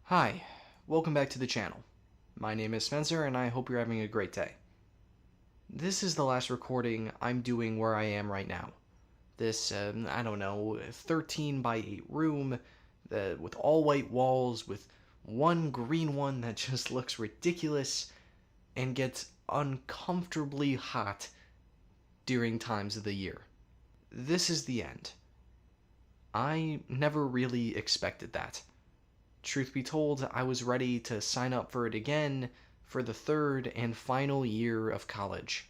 Hi, welcome back to the channel. My name is Spencer and I hope you're having a great day. This is the last recording I'm doing where I am right now. This, 13 by 8 room with all white walls with one green one that just looks ridiculous and gets uncomfortably hot during times of the year. This is the end. I never really expected that. Truth be told, I was ready to sign up for it again for the third and final year of college.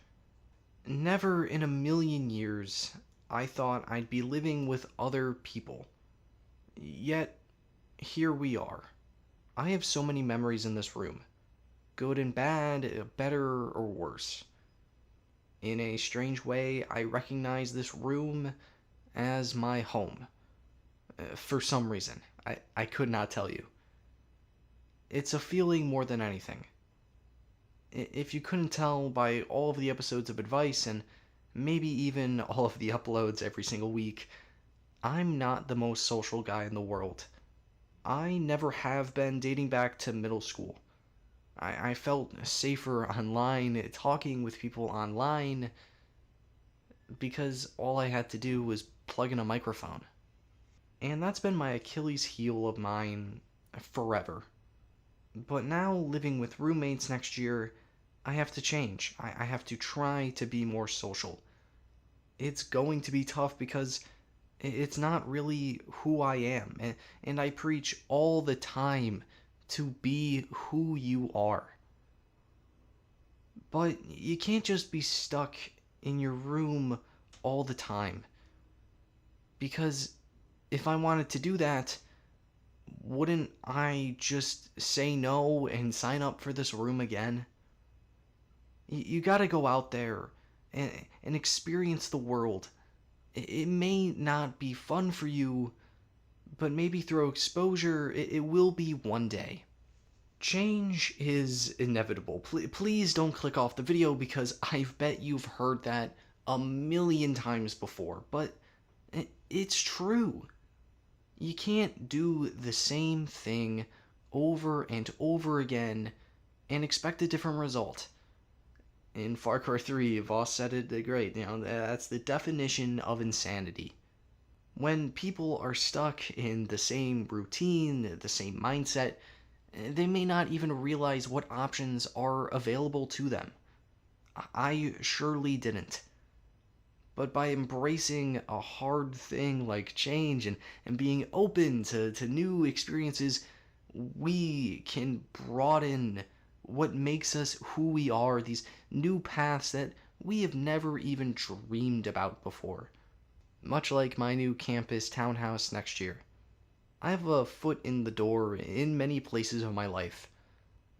Never in a million years I thought I'd be living with other people. Yet, here we are. I have so many memories in this room. Good and bad, better or worse. In a strange way, I recognize this room as my home. For some reason. I could not tell you. It's a feeling more than anything. If you couldn't tell by all of the episodes of advice and maybe even all of the uploads every single week, I'm not the most social guy in the world. I never have been dating back to middle school. I felt safer online, talking with people online, because all I had to do was plug in a microphone. And that's been my Achilles heel of mine forever. But now, living with roommates next year, I have to change. I have to try to be more social. It's going to be tough because it's not really who I am. And I preach all the time to be who you are. But you can't just be stuck in your room all the time. Because if I wanted to do that, wouldn't I just say no and sign up for this room again? You gotta go out there and experience the world. It may not be fun for you, but maybe through exposure, it will be one day. Change is inevitable. Please don't click off the video because I bet you've heard that a million times before, but it's true. You can't do the same thing over and over again and expect a different result. In Far Cry 3, Voss said it great, that's the definition of insanity. When people are stuck in the same routine, the same mindset, they may not even realize what options are available to them. I surely didn't. But by embracing a hard thing like change and being open to new experiences, we can broaden what makes us who we are, these new paths that we have never even dreamed about before. Much like my new campus townhouse next year. I have a foot in the door in many places of my life.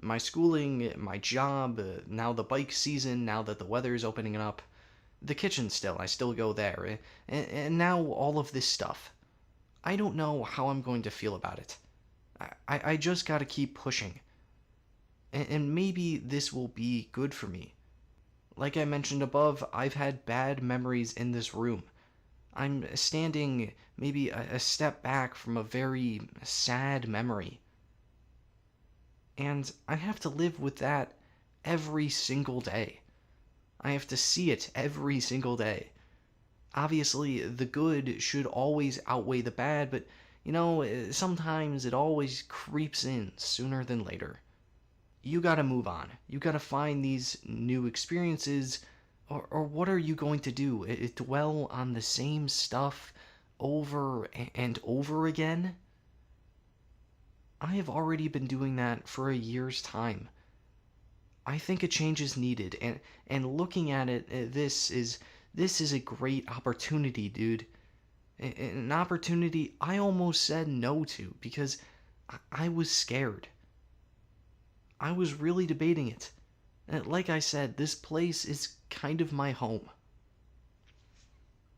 My schooling, my job, now the bike season, now that the weather is opening up. The kitchen still, I still go there, and now all of this stuff. I don't know how I'm going to feel about it. I just gotta keep pushing. And maybe this will be good for me. Like I mentioned above, I've had bad memories in this room. I'm standing maybe a step back from a very sad memory. And I have to live with that every single day. I have to see it every single day. Obviously, the good should always outweigh the bad, but, sometimes it always creeps in sooner than later. You gotta move on. You gotta find these new experiences, or what are you going to do? Dwell on the same stuff over and over again? I have already been doing that for a year's time. I think a change is needed, and looking at it, this is a great opportunity, dude. An opportunity I almost said no to because I was scared. I was really debating it. Like I said, this place is kind of my home.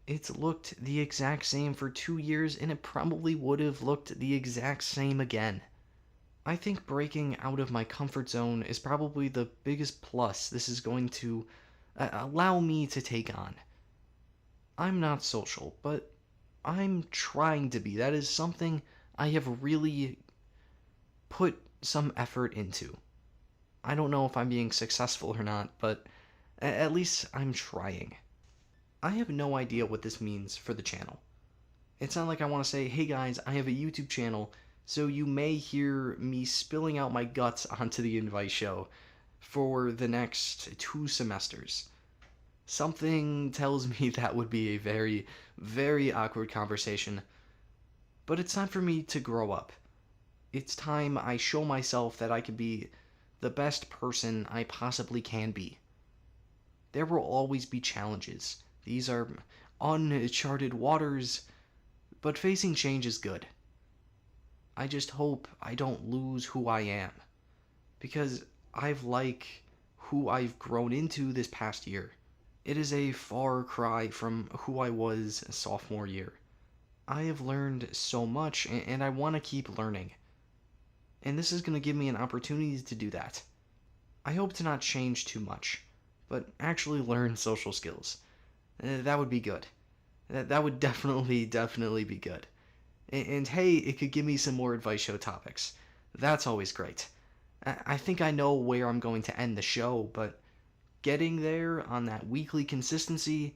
It's looked the exact same for 2 years, and it probably would have looked the exact same again. I think breaking out of my comfort zone is probably the biggest plus this is going to allow me to take on. I'm not social, but I'm trying to be. That is something I have really put some effort into. I don't know if I'm being successful or not, but at least I'm trying. I have no idea what this means for the channel. It's not like I want to say, hey guys, I have a YouTube channel, so you may hear me spilling out my guts onto the Invite Show for the next 2 semesters. Something tells me that would be a very, very awkward conversation. But it's time for me to grow up. It's time I show myself that I can be the best person I possibly can be. There will always be challenges. These are uncharted waters, but facing change is good. I just hope I don't lose who I am, because I've like who I've grown into this past year. It is a far cry from who I was sophomore year. I have learned so much, and I want to keep learning. And this is going to give me an opportunity to do that. I hope to not change too much, but actually learn social skills. That would be good. That would definitely be good. And hey, it could give me some more Invite Show topics. That's always great. I think I know where I'm going to end the show, but getting there on that weekly consistency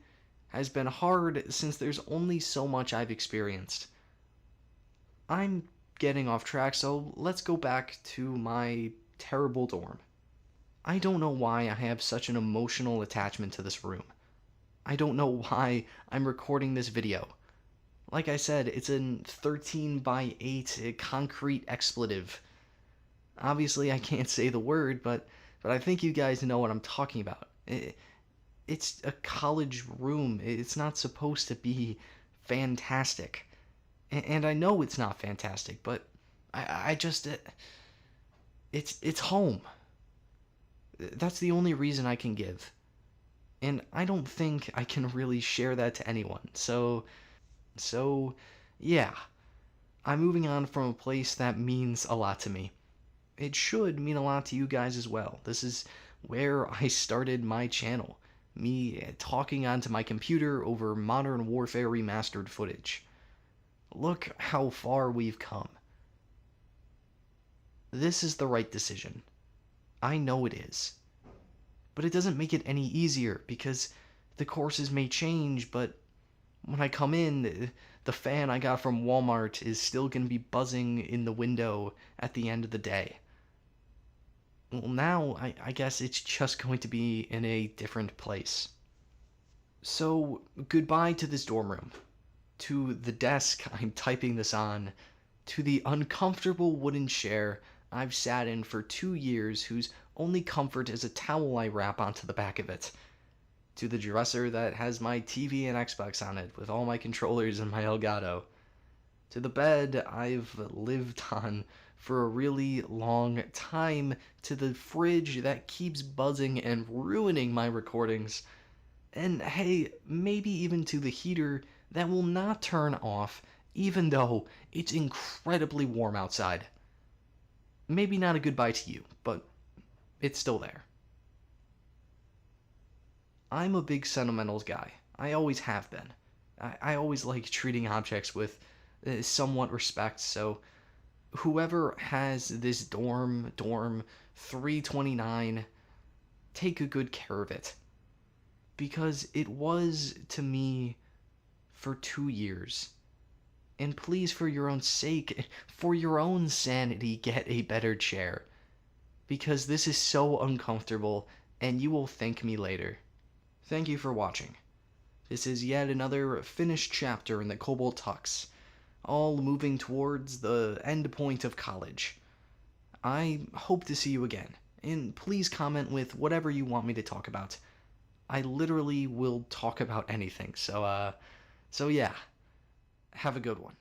has been hard since there's only so much I've experienced. I'm getting off track, so let's go back to my terrible dorm. I don't know why I have such an emotional attachment to this room. I don't know why I'm recording this video. Like I said, it's a 13 by 8 concrete expletive. Obviously, I can't say the word, but I think you guys know what I'm talking about. It's a college room. It's not supposed to be fantastic. And I know it's not fantastic, but I just... It's home. That's the only reason I can give. And I don't think I can really share that to anyone. So, yeah. I'm moving on from a place that means a lot to me. It should mean a lot to you guys as well. This is where I started my channel. Me talking onto my computer over Modern Warfare remastered footage. Look how far we've come. This is the right decision. I know it is. But it doesn't make it any easier, because the courses may change, but when I come in, the fan I got from Walmart is still going to be buzzing in the window at the end of the day. Well, now, I guess it's just going to be in a different place. So, goodbye to this dorm room. To the desk I'm typing this on. To the uncomfortable wooden chair I've sat in for 2 years, whose only comfort is a towel I wrap onto the back of it. To the dresser that has my TV and Xbox on it, with all my controllers and my Elgato. To the bed I've lived on for a really long time. To the fridge that keeps buzzing and ruining my recordings. And hey, maybe even to the heater that will not turn off even though it's incredibly warm outside. Maybe not a goodbye to you, but it's still there. I'm a big sentimental guy. I always have been. I always like treating objects with somewhat respect, so whoever has this dorm 329, take a good care of it. Because it was to me for 2 years. And please, for your own sake, for your own sanity, get a better chair. Because this is so uncomfortable, and you will thank me later. Thank you for watching. This is yet another finished chapter in the Cobalt Tux, all moving towards the end point of college. I hope to see you again, and please comment with whatever you want me to talk about. I literally will talk about anything, so yeah. Have a good one.